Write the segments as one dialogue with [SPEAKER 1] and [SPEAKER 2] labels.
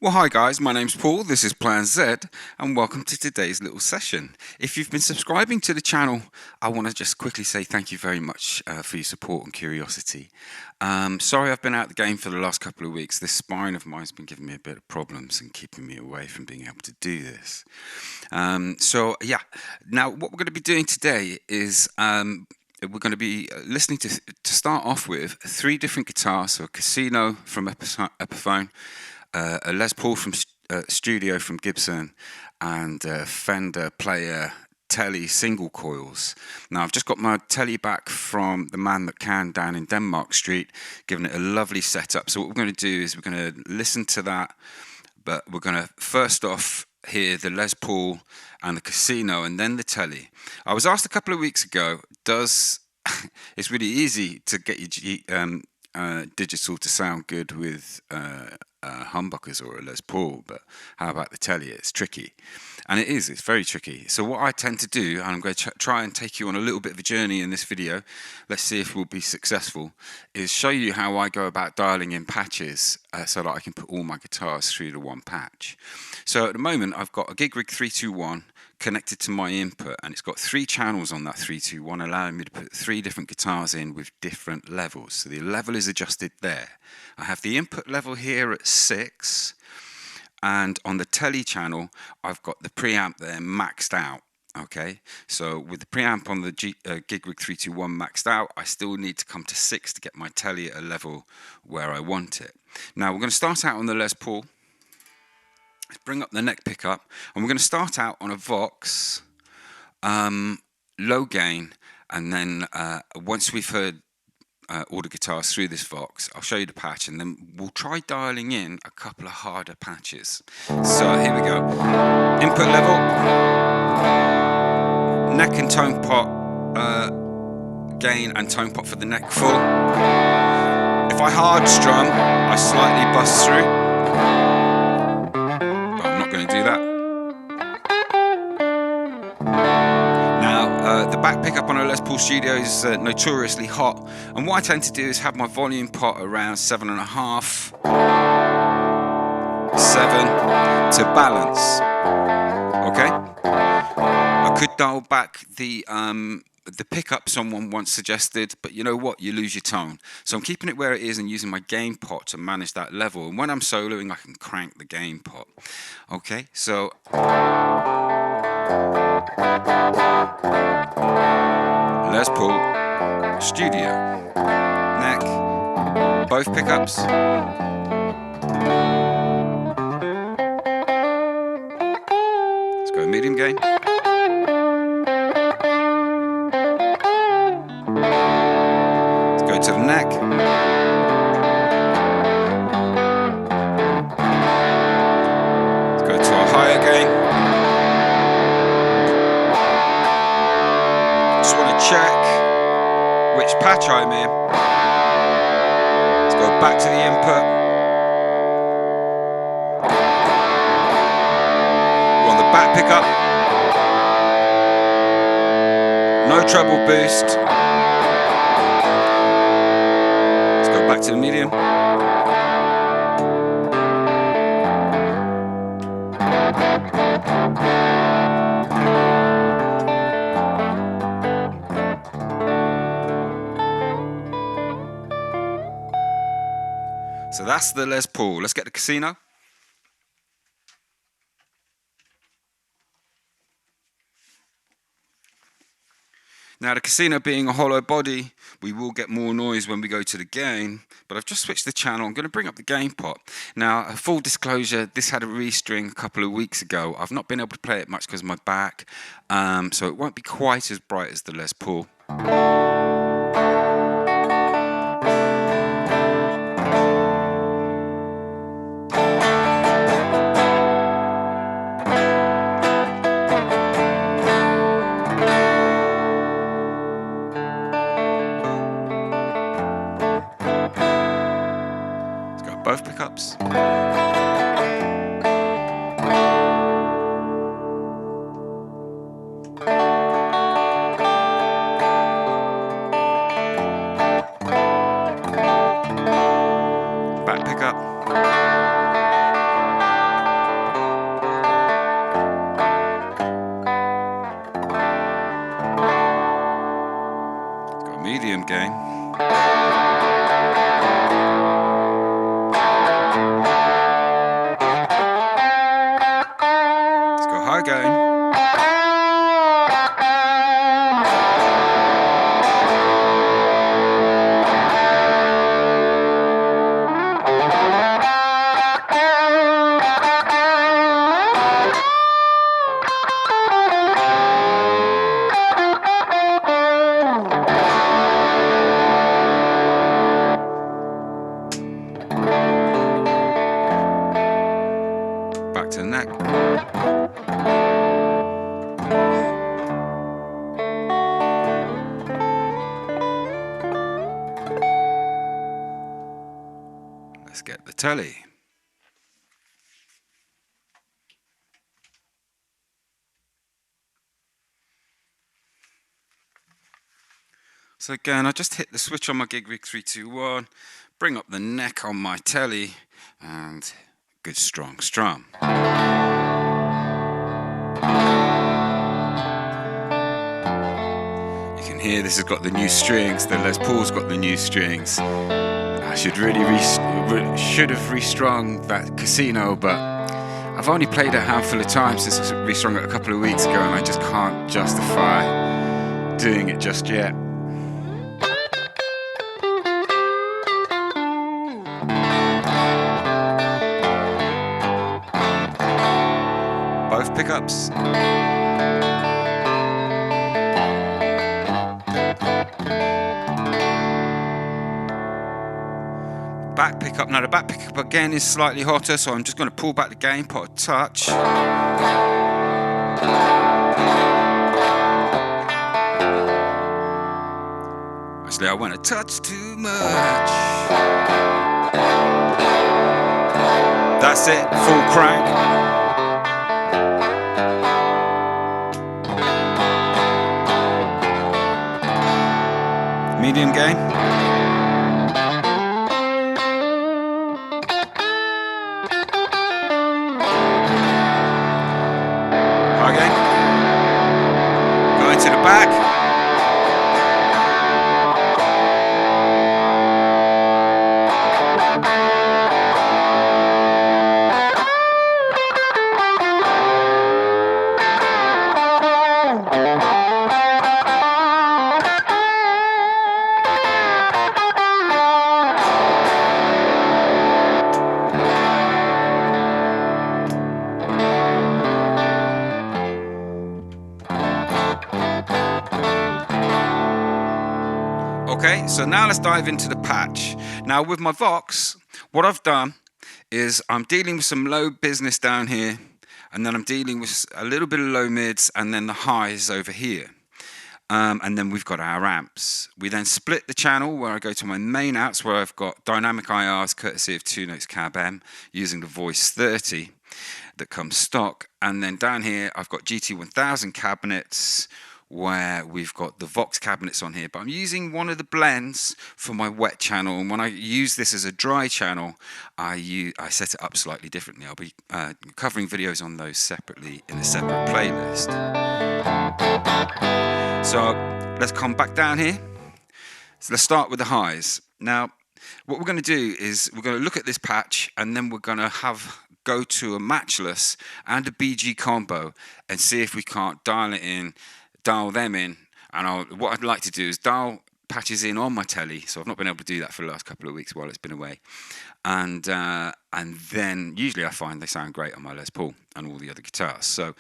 [SPEAKER 1] Well, hi guys, my name's Paul, this is Plan Z, and welcome to today's little session. If you've been subscribing to the channel, I want to just quickly say thank you very much for your support and curiosity. Sorry I've been out of the game for the last couple of weeks. This spine of mine has been giving me a bit of problems and keeping me away from being able to do this. Now what we're going to be doing today is we're going to be listening to start off with 3 different guitars, so a Casino from Epiphone, a Les Paul from Studio from Gibson, and Fender Player Tele single coils. Now I've just got my Tele back from the man that can down in Denmark Street, giving it a lovely setup. So what we're going to do is we're going to listen to that, but we're going to first off hear the Les Paul and the Casino and then the Tele. I was asked a couple of weeks ago, it's really easy to get your digital to sound good with humbuckers or a Les Paul, but how about the Tele? It's tricky, and it's very tricky. So what I tend to do, and I'm going to try and take you on a little bit of a journey in this video, let's see if we'll be successful, is show you how I go about dialing in patches so that I can put all my guitars through the one patch. So at the moment I've got a Gig Rig 321 connected to my input, and it's got 3 channels on that 321, allowing me to put 3 different guitars in with different levels. So the level is adjusted there. I have the input level here at 6, and on the Tele channel I've got the preamp there maxed out. Okay, so with the preamp on the Gig Rig 321 maxed out, I still need to come to 6 to get my Tele at a level where I want it. Now we're going to start out on the Les Paul. Let's bring up the neck pickup, and we're going to start out on a Vox, low gain, and then once we've heard all the guitars through this Vox, I'll show you the patch, and then we'll try dialing in a couple of harder patches. So here we go. Input level, neck and tone pot, gain and tone pot for the neck full. If I hard strum, I slightly bust through. Going to do that. Now the back pickup on a Les Paul Studio is notoriously hot, and what I tend to do is have my volume pot around 7.5, 7 to balance. Okay, I could dial back the pickup someone once suggested, but you know what, you lose your tone. So I'm keeping it where it is and using my gain pot to manage that level, and when I'm soloing I can crank the gain pot. Okay, so Les Paul Studio, neck, both pickups. Let's go medium gain. To the neck. Let's go to our higher gain. Just want to check which patch I'm in. Let's go back to the input. We're on the back pickup. No treble boost. Back to the medium. So that's the Les Paul. Let's get the Casino. Now the Casino being a hollow body, we will get more noise when we go to the gain, but I've just switched the channel. I'm going to bring up the gain pot. Now, full disclosure, this had a restring a couple of weeks ago. I've not been able to play it much because of my back, so it won't be quite as bright as the Les Paul. Both pickups. Back pickup. medium gain. Let's go high gain. Back to the neck. Let's get the Tele. So again, I just hit the switch on my Gig Rig 321, bring up the neck on my Tele, and good strong strum. You can hear this has got the new strings. The Les Paul's got the new strings. I should have restrung that Casino, but I've only played it a handful of times since I restrung it a couple of weeks ago, and I just can't justify doing it just yet. Both pickups. Back pickup. Now the back pickup again is slightly hotter, so I'm just going to pull back the gain, put a touch. Actually, I went a touch too much. That's it, full crank. Medium gain. High gain. Going to the back. Okay, so now let's dive into the patch. Now with my Vox, what I've done is I'm dealing with some low business down here, and then I'm dealing with a little bit of low mids, and then the highs over here. And then we've got our amps. We then split the channel where I go to my main amps, where I've got dynamic IRs courtesy of 2 Notes Cab M using the Voice 30 that comes stock. And then down here I've got GT1000 cabinets where we've got the Vox cabinets on here, but I'm using one of the blends for my wet channel, and when I use this as a dry channel, I set it up slightly differently. I'll be covering videos on those separately in a separate playlist. So let's come back down here. So let's start with the highs. Now, what we're going to do is we're going to look at this patch, and then we're going to go to a Matchless and a BG Combo and see if we can't dial them in, and what I'd like to do is dial patches in on my Tele, so I've not been able to do that for the last couple of weeks while it's been away, and then usually I find they sound great on my Les Paul and all the other guitars. So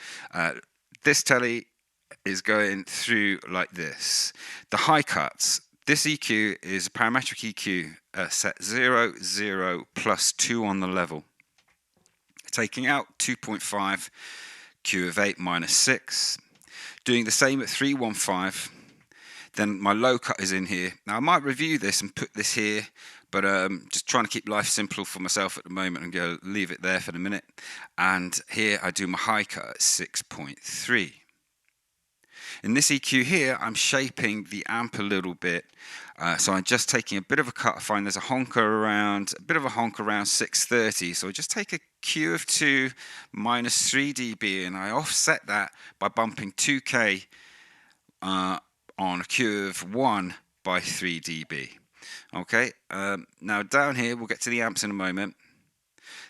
[SPEAKER 1] this Tele is going through like this. The high cuts, this EQ is a parametric EQ set 0, 0, plus 2 on the level, taking out 2.5, Q of 8 minus 6. Doing the same at 315, then my low cut is in here. Now I might review this and put this here, but just trying to keep life simple for myself at the moment and go leave it there for the minute. And here I do my high cut at 6.3. In this EQ here, I'm shaping the amp a little bit, so I'm just taking a bit of a cut. I find there's a bit of a honk around 630, so I just take a Q of 2 minus 3 dB, and I offset that by bumping 2K on a Q of 1 by 3 dB. Okay, now down here, we'll get to the amps in a moment.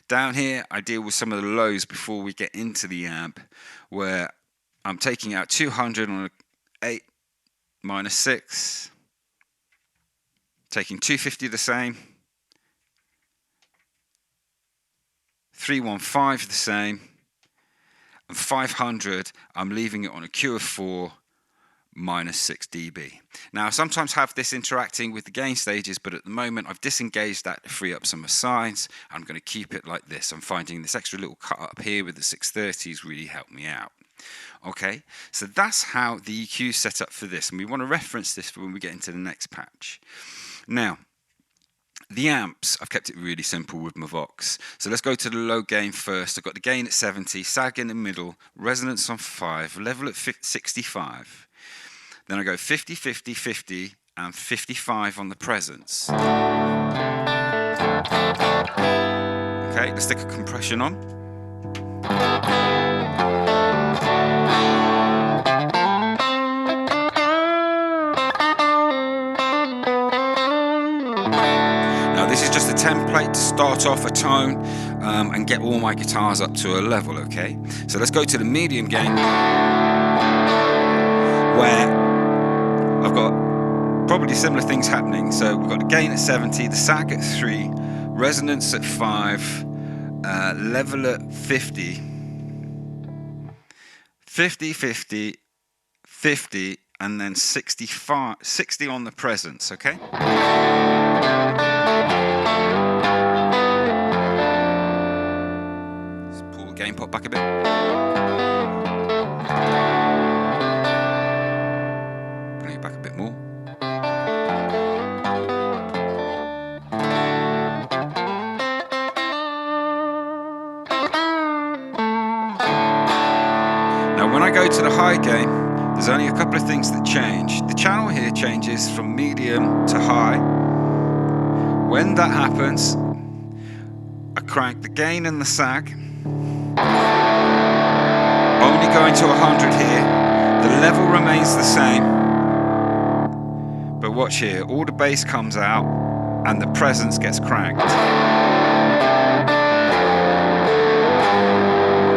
[SPEAKER 1] Down here, I deal with some of the lows before we get into the amp, where I'm taking out 200 on an 8 minus 6, taking 250 the same, 315 the same, and 500 I'm leaving it on a Q of 4 minus 6 dB. Now I sometimes have this interacting with the gain stages, but at the moment I've disengaged that to free up some sides. I'm going to keep it like this. I'm finding this extra little cut up here with the 630s really helped me out. Okay, so that's how the EQ is set up for this, and we want to reference this when we get into the next patch. Now, the amps, I've kept it really simple with my Vox. So let's go to the low gain first. I've got the gain at 70, sag in the middle, resonance on 5, level at 65. Then I go 50, 50, 50, and 55 on the presence. Okay, let's stick a compression on. Now this is just a template to start off a tone and get all my guitars up to a level, okay? So let's go to the medium gain, where I've got probably similar things happening. So we've got the gain at 70, the sag at 3, resonance at 5, level at 50, 50, 50, 50, and then 60 on the presence, okay? Let's pull the gain pot back a bit. Back a bit more. Now when I go to the high gain, there's only a couple of things that change. The channel here changes from medium to high. When that happens, I crank the gain and the sag, only going to 100 here. The level remains the same. But watch here, all the bass comes out and the presence gets cranked.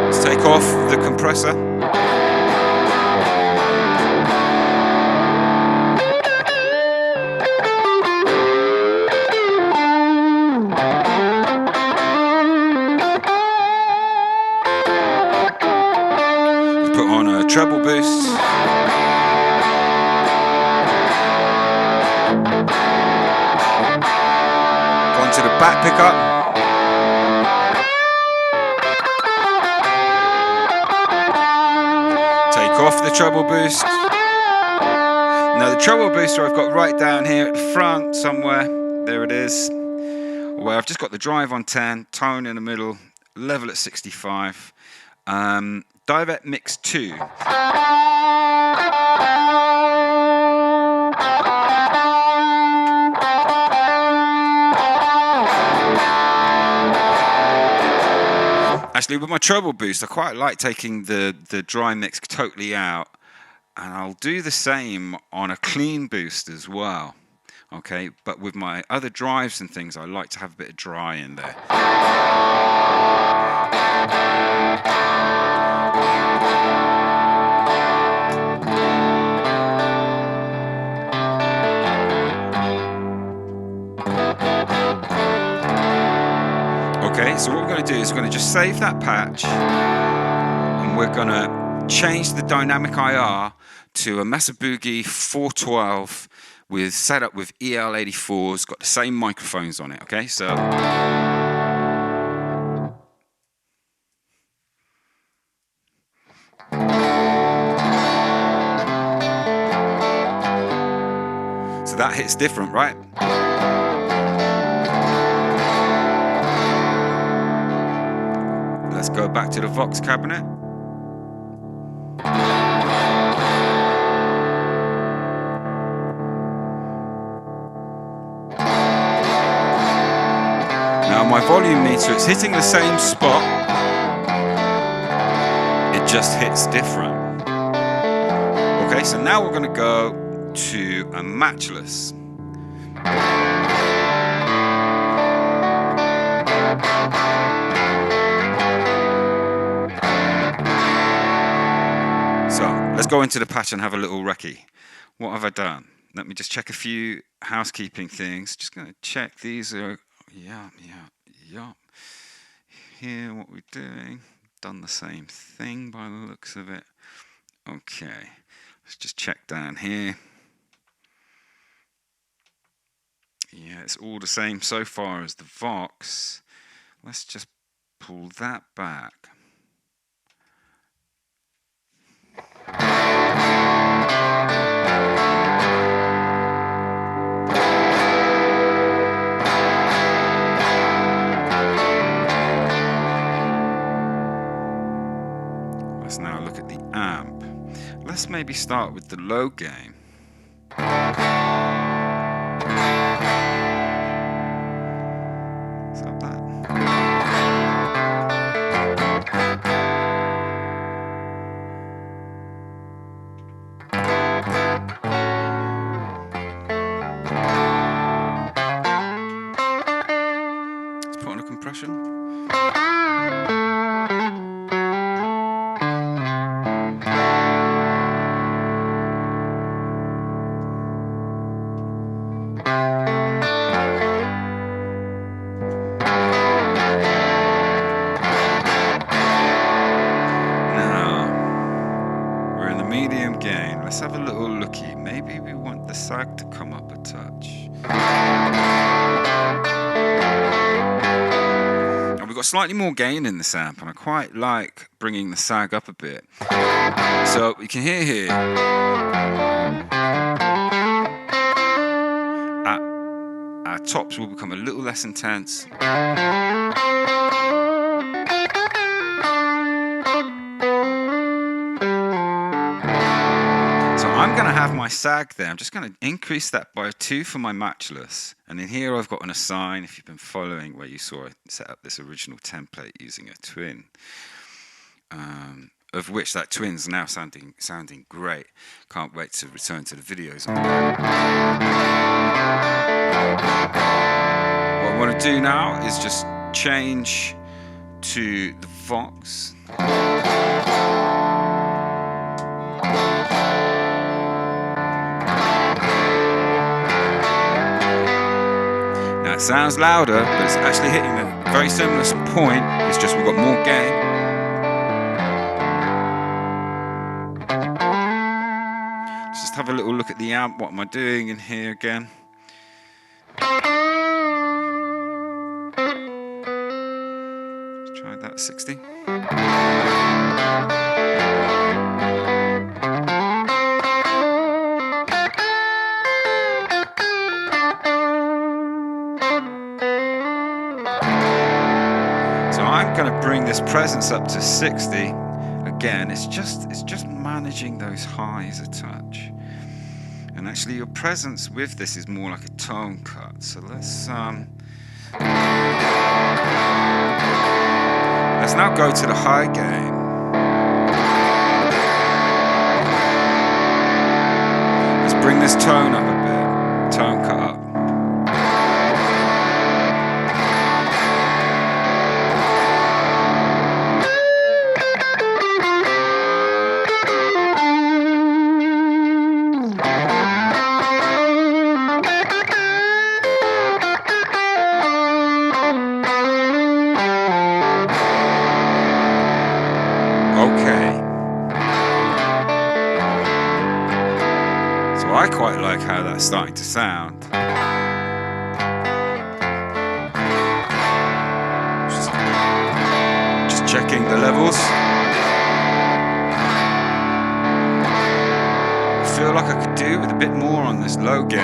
[SPEAKER 1] Let's take off the compressor. Let's put on a treble boost. To the back pickup. Take off the treble boost. Now the treble booster I've got right down here at the front somewhere. There it is. Where I've just got the drive on 10, tone in the middle, level at 65. Direct mix 2. Actually, with my treble boost, I quite like taking the dry mix totally out, and I'll do the same on a clean boost as well. Okay, but with my other drives and things, I like to have a bit of dry in there. Okay, so what we're going to do is we're going to just save that patch, and we're going to change the dynamic IR to a Mesa Boogie 412 with set up with EL84s, got the same microphones on it. Okay, so that hits different, right? Let's go back to the Vox cabinet. Now my volume meter, it's hitting the same spot, it just hits different. Okay, so now we're going to go to a Matchless. So let's go into the patch and have a little recce. What have I done? Let me just check a few housekeeping things. Just going to check these are, yeah. Here, what we're doing. Done the same thing by the looks of it. Okay, let's just check down here. Yeah, it's all the same so far as the Vox. Let's just pull that back. Let's now look at the amp. Let's maybe start with the low gain. Let's have a little looky. Maybe we want the sag to come up a touch. And we've got slightly more gain in this amp, and I quite like bringing the sag up a bit. So you can hear here. Our tops will become a little less intense. I'm going to have my sag there. I'm just going to increase that by 2 for my Matchless. And in here I've got an assign, if you've been following, where you saw I set up this original template using a twin. Of which that twin's now sounding great. Can't wait to return to the videos on that. What I want to do now is just change to the Vox. It sounds louder, but it's actually hitting a very similar point. It's just we've got more gain. Let's just have a little look at the amp. What am I doing in here again? Let's try that at 60. I'm going to bring this presence up to 60. Again, it's just managing those highs a touch. And actually your presence with this is more like a tone cut. So let's now go to the high gain. Let's bring this tone up a bit. Tone cut up. I quite like how that's starting to sound. Just checking the levels. I feel like I could do with a bit more on this low gain.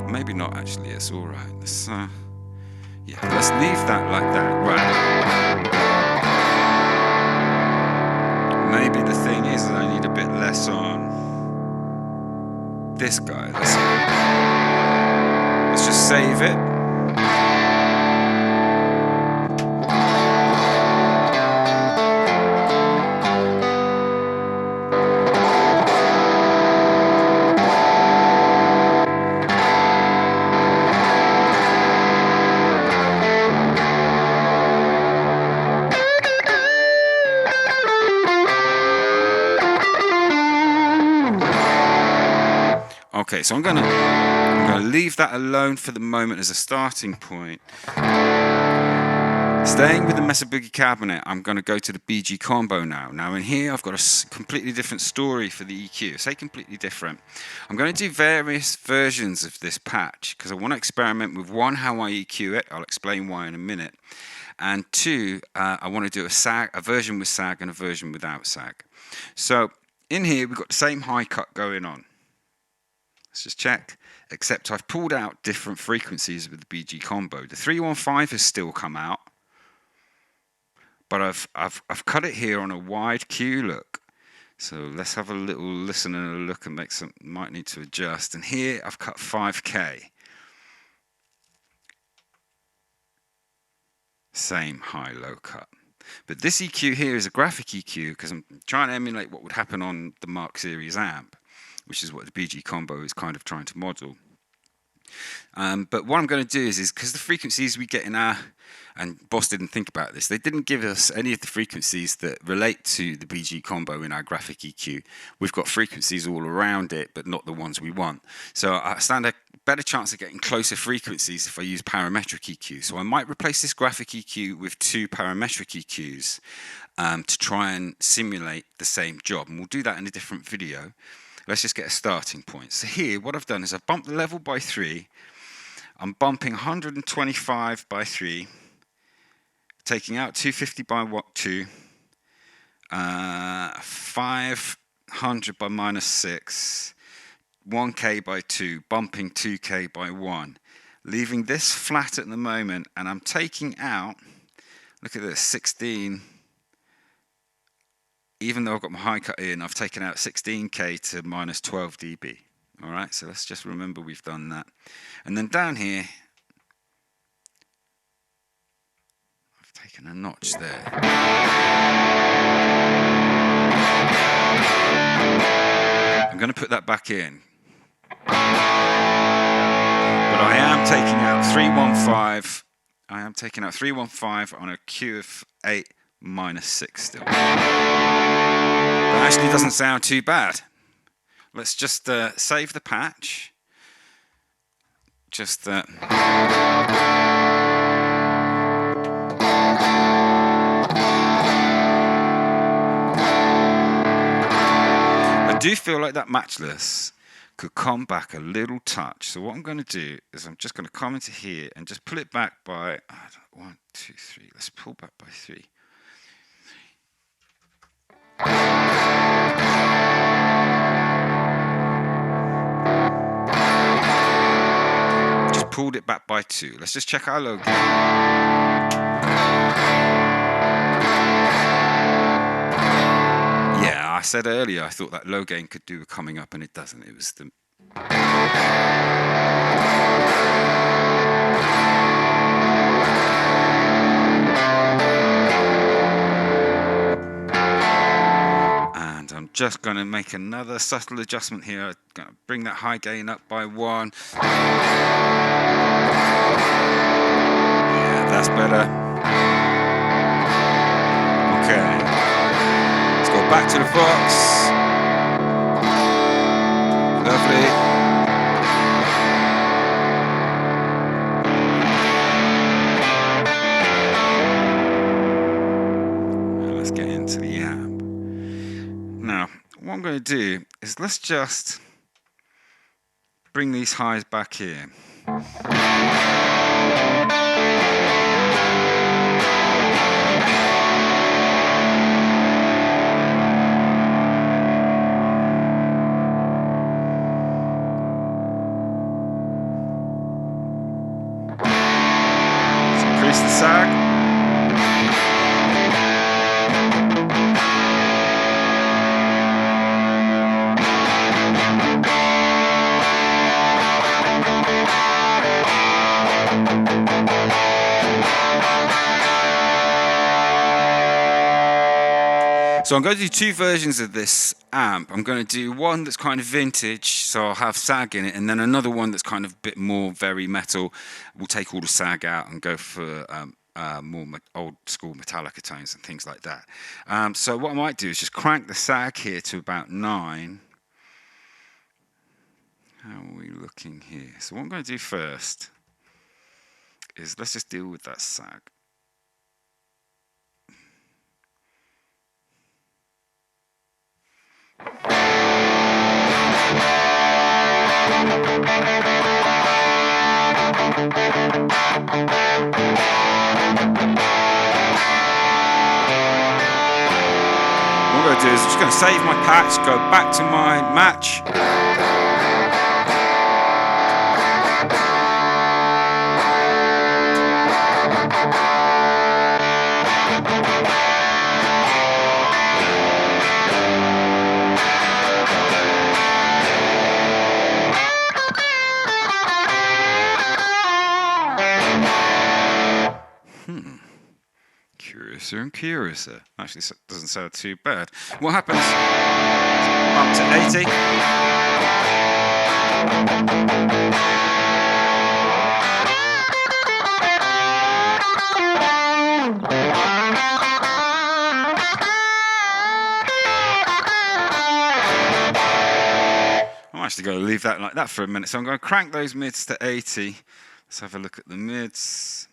[SPEAKER 1] Maybe not actually, it's alright. Let's leave that like that. Right. Maybe the thing is that I need a bit less on this guy. Let's just save it. Okay, so I'm gonna leave that alone for the moment as a starting point. Staying with the Mesa Boogie cabinet, I'm going to go to the BG Combo now. Now in here, I've got a completely different story for the EQ. I say completely different. I'm going to do various versions of this patch because I want to experiment with one, how I EQ it. I'll explain why in a minute. And two, I want to do a version with sag and a version without sag. So in here, we've got the same high cut going on. Let's just check. Except I've pulled out different frequencies with the BG Combo. The 315 has still come out. But I've cut it here on a wide Q look. So let's have a little listen and a look and might need to adjust. And here I've cut 5K. Same high-low cut. But this EQ here is a graphic EQ because I'm trying to emulate what would happen on the Mark Series amp, which is what the BG Combo is kind of trying to model. But what I'm going to do is because the frequencies we get in our, and Boss didn't think about this, they didn't give us any of the frequencies that relate to the BG Combo in our graphic EQ. We've got frequencies all around it, but not the ones we want. So I stand a better chance of getting closer frequencies if I use parametric EQ. So I might replace this graphic EQ with two parametric EQs to try and simulate the same job. And we'll do that in a different video. Let's just get a starting point. So here, what I've done is I've bumped the level by 3. I'm bumping 125 by 3, taking out 250 by 2, 500 by -6, 1K by 2, bumping 2K by 1, leaving this flat at the moment, and I'm taking out, look at this, 16. Even though I've got my high cut in, I've taken out 16K to -12 dB. All right, so let's just remember we've done that. And then down here, I've taken a notch there. I'm going to put that back in. But I am taking out 315. I am taking out 315 on a Q of 8 -6 still. That actually doesn't sound too bad. Let's just save the patch. Just I do feel like that Matchless could come back a little touch. So what I'm going to do is I'm just going to come into here and just pull it back by 1, 2, 3. Let's pull back by 3. Just pulled it back by 2. Let's just check our low gain. Yeah, I said earlier I thought that low gain could do a coming up, and it doesn't. It was the I'm just going to make another subtle adjustment here. I'm going to bring that high gain up by 1. Yeah, that's better. Okay. Let's go back to the box. Lovely. Let's get into the amp. Now, what I'm going to do is let's just bring these highs back here. Let's increase the sag. So I'm going to do two versions of this amp. I'm going to do one that's kind of vintage, so I'll have sag in it, and then another one that's kind of a bit more very metal. We'll take all the sag out and go for more old school Metallica tones and things like that. So what I might do is just crank the sag here to about 9. How are we looking here? So what I'm going to do first is let's just deal with that sag. What I'm going to do is I'm just going to save my patch, go back to my match. Curiouser and curiouser. Actually, doesn't sound too bad. What happens? Up to 80. I'm actually going to leave that like that for a minute. So I'm going to crank those mids to 80. Let's have a look at the mids.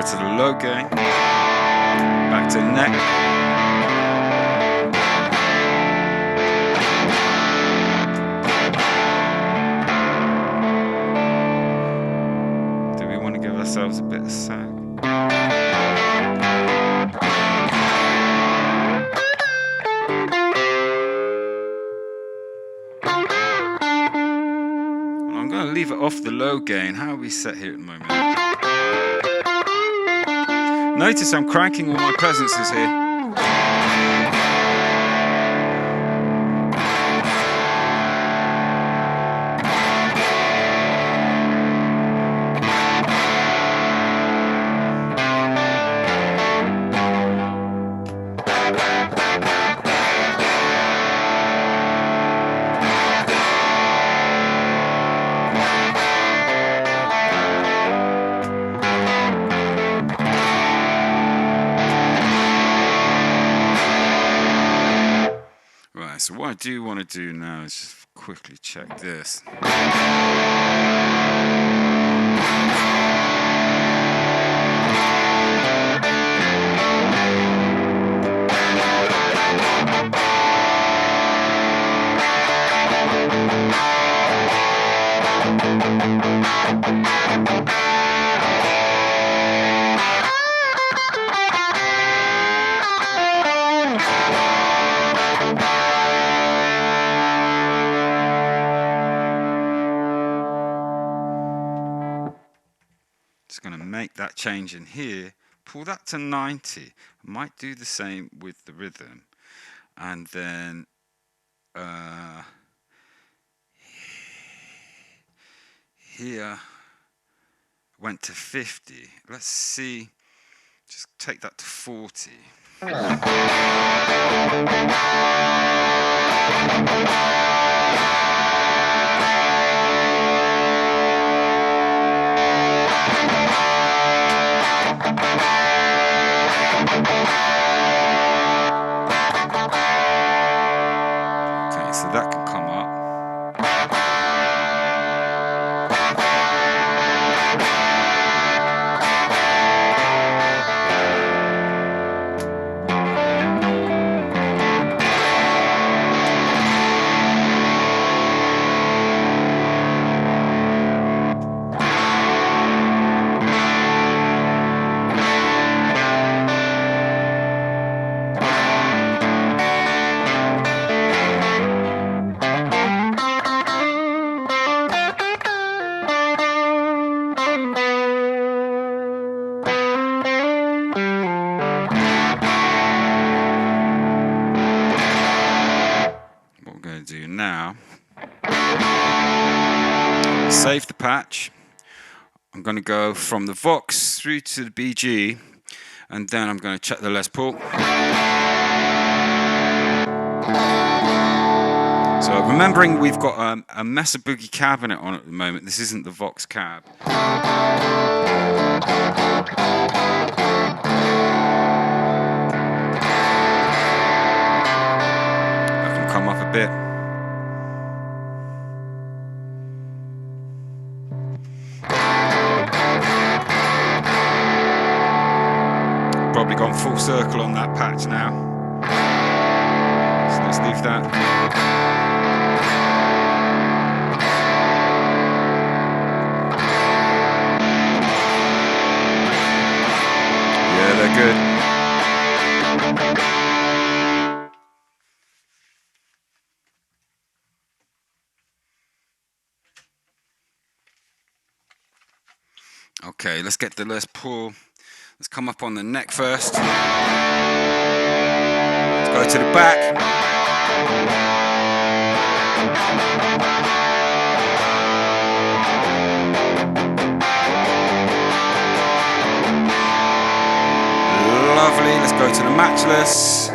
[SPEAKER 1] To the low gain, back to neck. Do we want to give ourselves a bit of sag? And I'm going to leave it off the low gain. How are we set here at the moment? Notice I'm cranking all my presences here. So what I do want to do now is just quickly check this. Just going to make that change in here, pull that to 90. I might do the same with the rhythm, and then here went to 50. Let's see, just take that to 40. Okay, so that can come up. do now, save the patch. I'm going to go from the Vox through to the BG, and then I'm going to check the Les Paul. So remembering we've got a Mesa Boogie cabinet on at the moment. This isn't the Vox cab. I can come up a bit. Probably gone full circle on that patch now. So let's leave that. Yeah, they're good. Okay, let's get the Les Paul. Let's come up on the neck first. Let's go to the back. Lovely. Let's go to the Matchless.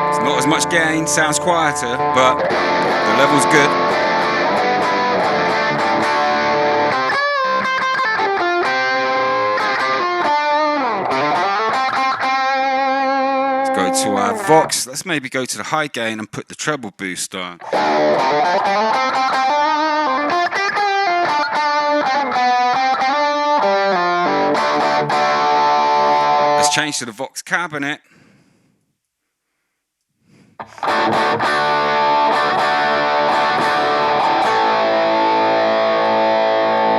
[SPEAKER 1] It's not as much gain, sounds quieter, but the level's good. To our Vox, let's maybe go to the high gain and put the treble boost on. Let's change to the Vox cabinet.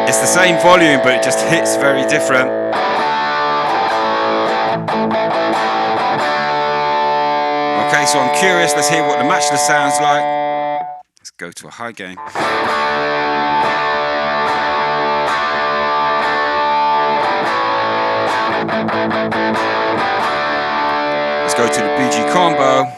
[SPEAKER 1] It's the same volume, but it just hits very different. Okay, so I'm curious, let's hear what the Matchless sounds like. Let's go to a high gain. Let's go to the BG Combo.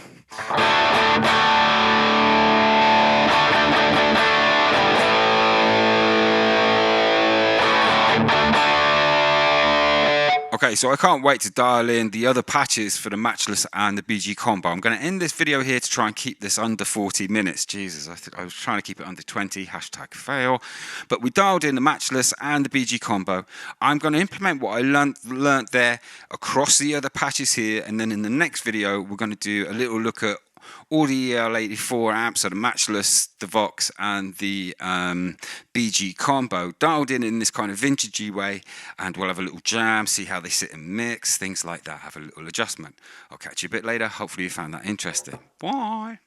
[SPEAKER 1] Okay, so I can't wait to dial in the other patches for the Matchless and the BG Combo. I'm going to end this video here to try and keep this under 40 minutes. Jesus, I was trying to keep it under 20, #fail. But we dialed in the Matchless and the BG Combo. I'm going to implement what I learnt there across the other patches here, and then in the next video, we're going to do a little look at all the EL84 amps, so the Matchless, the Vox, and the BG Combo, dialed in this kind of vintagey way, and we'll have a little jam, see how they sit and mix, things like that, have a little adjustment. I'll catch you a bit later. Hopefully you found that interesting. Bye.